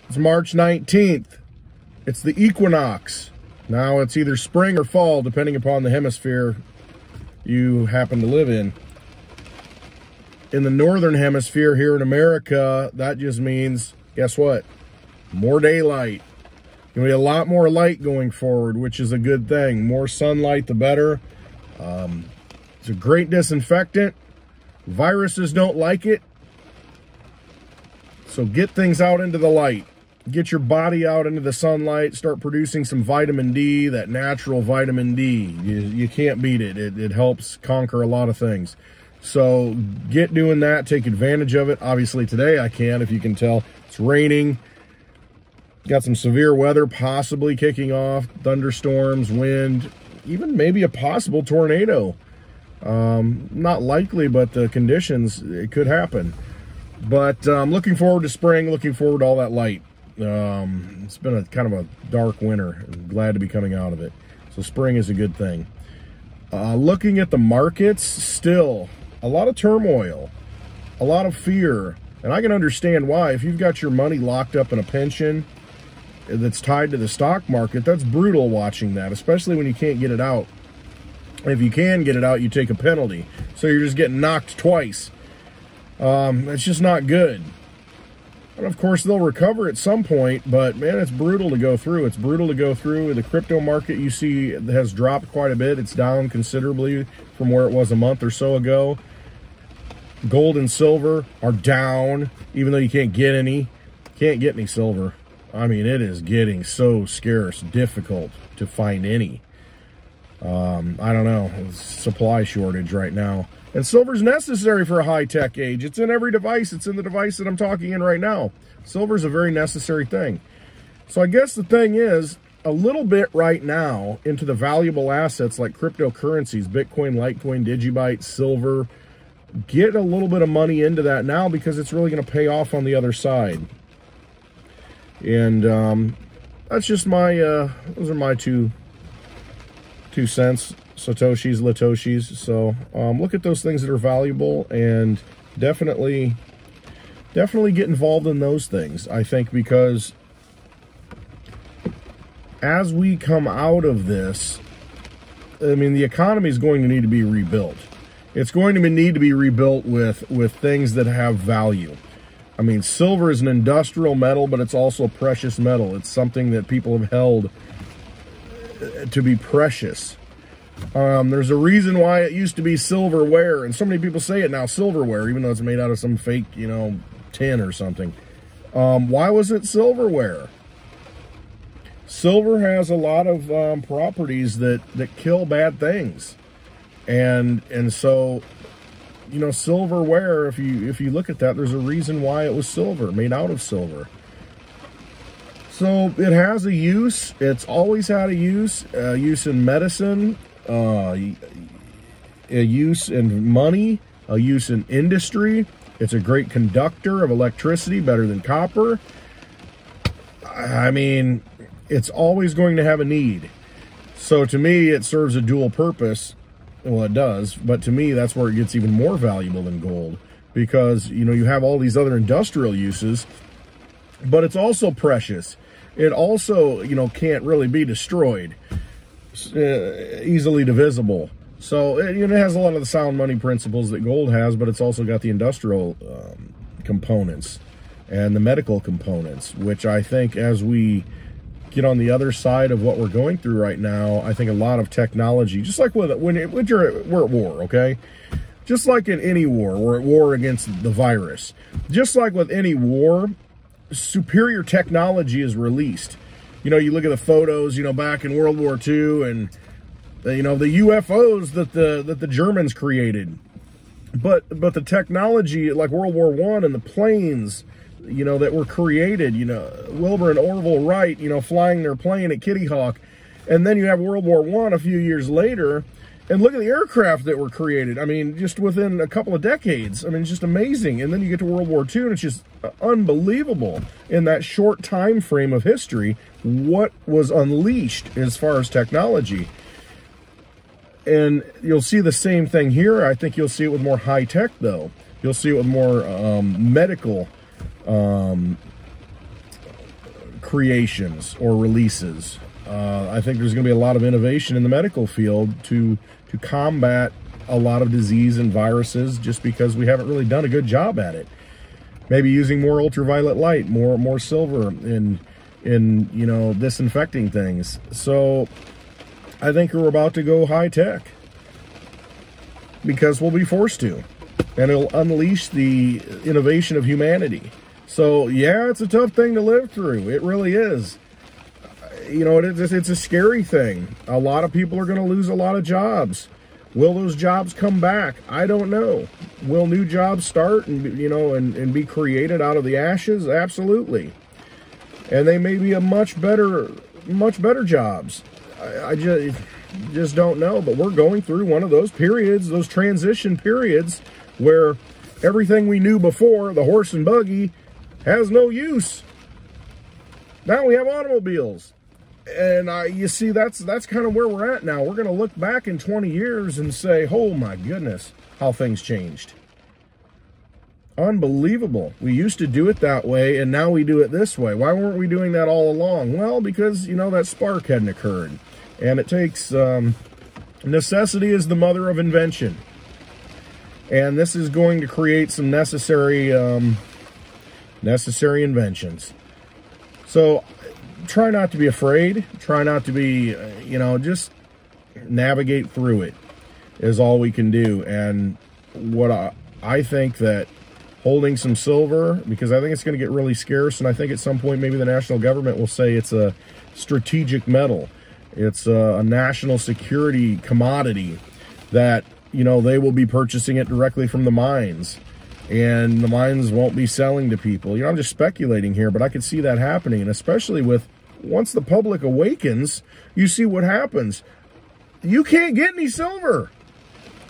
It's March 19th. It's the Equinox. Now it's either spring or fall, depending upon the hemisphere you happen to live in. In the northern hemisphere here in America, that just means, guess what? More daylight. Gonna be a lot more light going forward, which is a good thing. More sunlight, the better. It's a great disinfectant. Viruses don't like it. So get things out into the light. Get your body out into the sunlight. Start producing some vitamin D, that natural vitamin D. You can't beat it. It helps conquer a lot of things. So get doing that. Take advantage of it. Obviously today I can, if you can tell. It's raining. Got some severe weather possibly kicking off. Thunderstorms, wind, even maybe a possible tornado. Not likely, but the conditions, it could happen. But I'm looking forward to spring, looking forward to all that light. It's been a kind of a dark winter. I'm glad to be coming out of it. So spring is a good thing. Looking at the markets, still a lot of turmoil, a lot of fear. And I can understand why. If you've got your money locked up in a pension that's tied to the stock market, that's brutal watching that, especially when you can't get it out. If you can get it out, you take a penalty. So you're just getting knocked twice. It's just not good. And of course, they'll recover at some point, but man, it's brutal to go through. It's brutal to go through. The crypto market, you see, has dropped quite a bit. It's down considerably from where it was a month or so ago. Gold and silver are down, even though you can't get any. Can't get any silver. I mean, it is getting so scarce, difficult to find any. I don't know, supply shortage right now. And silver's necessary for a high-tech age. It's in every device. It's in the device that I'm talking in right now. Silver's a very necessary thing. So I guess the thing is, a little bit right now into the valuable assets like cryptocurrencies, Bitcoin, Litecoin, Digibyte, silver. Get a little bit of money into that now because it's really going to pay off on the other side. And that's just my, those are my two cents. Satoshis, Latoshis. So look at those things that are valuable and definitely get involved in those things, I think, because as we come out of this, I mean, the economy is going to need to be rebuilt. It's going to need to be rebuilt with things that have value. I mean, silver is an industrial metal, but it's also a precious metal. It's something that people have held to be precious. There's a reason why it used to be silverware, and so many people say it now, silverware, even though it's made out of some fake, you know, tin or something. Why was it silverware? Silver has a lot of properties that kill bad things, and so, you know, silverware, if you look at that, there's a reason why it was silver, made out of silver. So it has a use. It's always had a use in medicine, a use in money, a use in industry. It's a great conductor of electricity, better than copper. I mean, it's always going to have a need. So to me, it serves a dual purpose. Well, it does, but to me, that's where it gets even more valuable than gold, because, you know, you have all these other industrial uses, but it's also precious. It also, you know, can't really be destroyed, easily divisible. So it, you know, it has a lot of the sound money principles that gold has, but it's also got the industrial components and the medical components, which I think as we get on the other side of what we're going through right now, I think a lot of technology, just like we're at war, okay? Just like in any war, we're at war against the virus. Just like with any war, superior technology is released. You know, you look at the photos, you know, back in World War II, and you know, the UFOs that the Germans created, but the technology like World War I and the planes, you know, that were created, you know, Wilbur and Orville Wright, you know, flying their plane at Kitty Hawk, and then you have World War I a few years later, and look at the aircraft that were created. I mean, just within a couple of decades. I mean, it's just amazing. And then you get to World War II, and it's just unbelievable in that short time frame of history what was unleashed as far as technology. And you'll see the same thing here. I think you'll see it with more high tech, though. You'll see it with more medical creations or releases. I think there's going to be a lot of innovation in the medical field to combat a lot of disease and viruses, just because we haven't really done a good job at it. Maybe using more ultraviolet light, more silver in you know, disinfecting things. So I think we're about to go high tech, because we'll be forced to, and it'll unleash the innovation of humanity. So yeah, it's a tough thing to live through. It really is. You know, it's a scary thing. A lot of people are going to lose a lot of jobs. Will those jobs come back? I don't know. Will new jobs start and, you know, and be created out of the ashes? Absolutely. And they may be a much better jobs. I just don't know. But we're going through one of those periods, those transition periods, where everything we knew before, the horse and buggy, has no use. Now we have automobiles. And you see, that's kind of where we're at now. We're going to look back in 20 years and say, oh my goodness, how things changed. Unbelievable. We used to do it that way, and now we do it this way. Why weren't we doing that all along? Well, because, you know, that spark hadn't occurred. And it takes, necessity is the mother of invention. And this is going to create some necessary inventions. So try not to be afraid. Try not to be, you know, just navigate through it is all we can do. And what I think that holding some silver, because I think it's going to get really scarce, and I think at some point maybe the national government will say it's a strategic metal. It's a national security commodity that, you know, they will be purchasing it directly from the mines, and the mines won't be selling to people. You know, I'm just speculating here, but I could see that happening, and especially with, once the public awakens, you see what happens. You can't get any silver.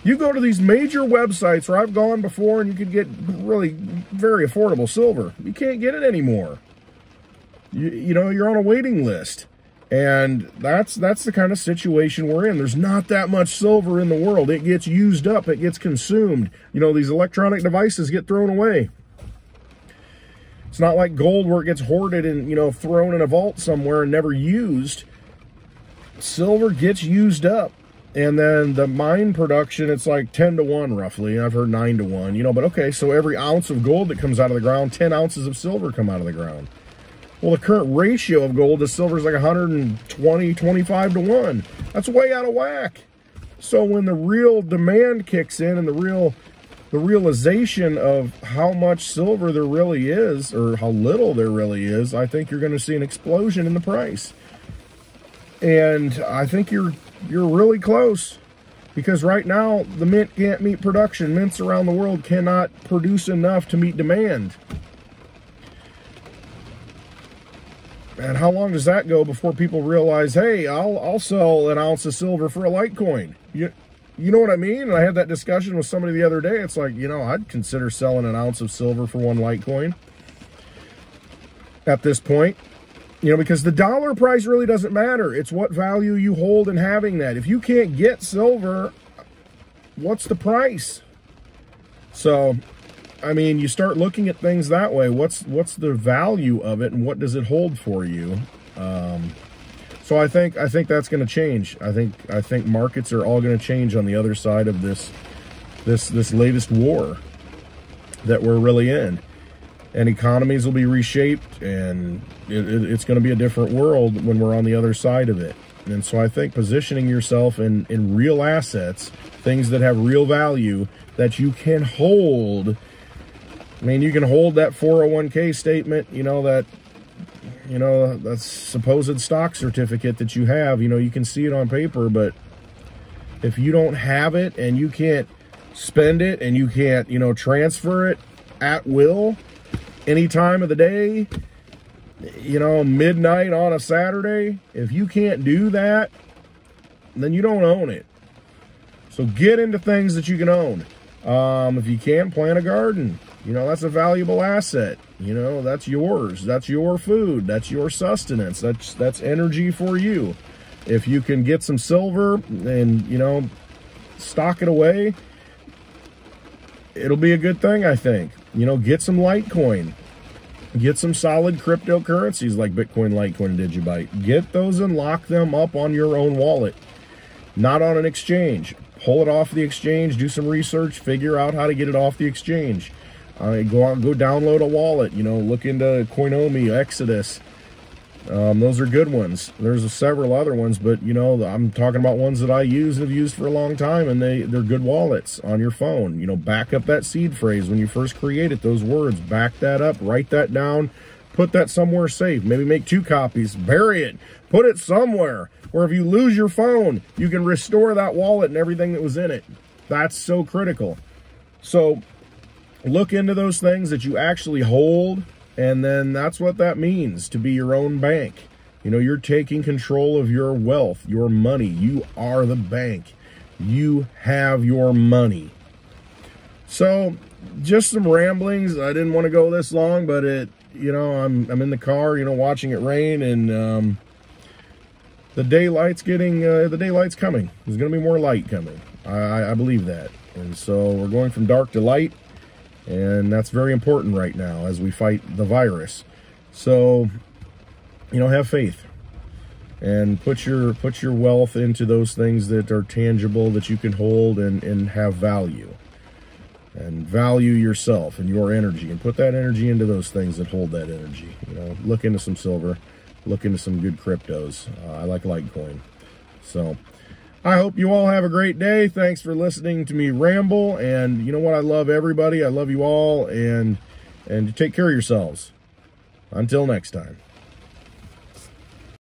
You go to these major websites where I've gone before, and you could get really very affordable silver. You can't get it anymore. You know, you're on a waiting list. And that's the kind of situation we're in. There's not that much silver in the world. It gets used up. It gets consumed. You know, these electronic devices get thrown away. It's not like gold where it gets hoarded and, you know, thrown in a vault somewhere and never used. Silver gets used up. And then the mine production, it's like 10 to 1 roughly. I've heard 9 to 1, you know, but okay, so every ounce of gold that comes out of the ground, 10 ounces of silver come out of the ground. Well, the current ratio of gold to silver is like 120, 25 to 1. That's way out of whack. So when the real demand kicks in and the realization of how much silver there really is, or how little there really is, I think you're going to see an explosion in the price. And I think you're really close, because right now the mint can't meet production. Mints around the world cannot produce enough to meet demand. And how long does that go before people realize, hey, I'll sell an ounce of silver for a Litecoin? You know what I mean? And I had that discussion with somebody the other day. It's like, you know, I'd consider selling an ounce of silver for one Litecoin at this point. You know, because the dollar price really doesn't matter. It's what value you hold in having that. If you can't get silver, what's the price? So, I mean, you start looking at things that way. What's the value of it, and what does it hold for you? So I think that's going to change. I think markets are all going to change on the other side of this latest war that we're really in, and economies will be reshaped, and it's going to be a different world when we're on the other side of it. And so I think positioning yourself in real assets, things that have real value that you can hold. I mean, you can hold that 401k statement, you know, that supposed stock certificate that you have. You know, you can see it on paper, but if you don't have it and you can't spend it and you can't, you know, transfer it at will any time of the day, you know, midnight on a Saturday, if you can't do that, then you don't own it. So get into things that you can own. If you can, plant a garden. You know, that's a valuable asset. You know, that's yours. That's your food. That's your sustenance. That's energy for you. If you can get some silver and, you know, stock it away, it'll be a good thing, I think. You know, get some Litecoin. Get some solid cryptocurrencies like Bitcoin, Litecoin, and Digibyte. Get those and lock them up on your own wallet, not on an exchange. Pull it off the exchange, do some research, figure out how to get it off the exchange. Go download a wallet, you know, look into Coinomi, Exodus. Those are good ones. There's several other ones, but you know, I'm talking about ones that I use and have used for a long time, and they're good wallets on your phone. You know, back up that seed phrase when you first create it, those words, back that up, write that down, put that somewhere safe. Maybe make 2 copies, bury it, put it somewhere where if you lose your phone, you can restore that wallet and everything that was in it. That's so critical. So look into those things that you actually hold. And then that's what that means, to be your own bank. You know, you're taking control of your wealth, your money. You are the bank. You have your money. So, just some ramblings. I didn't want to go this long, but you know, I'm in the car, you know, watching it rain, and the daylight's coming. There's going to be more light coming. I believe that. And so we're going from dark to light. And that's very important right now as we fight the virus. So, you know, have faith and put your wealth into those things that are tangible, that you can hold and have value. And value yourself and your energy, and put that energy into those things that hold that energy. You know, look into some silver, look into some good cryptos. I like Litecoin. So, I hope you all have a great day. Thanks for listening to me ramble. And you know what? I love everybody. I love you all. And take care of yourselves. Until next time.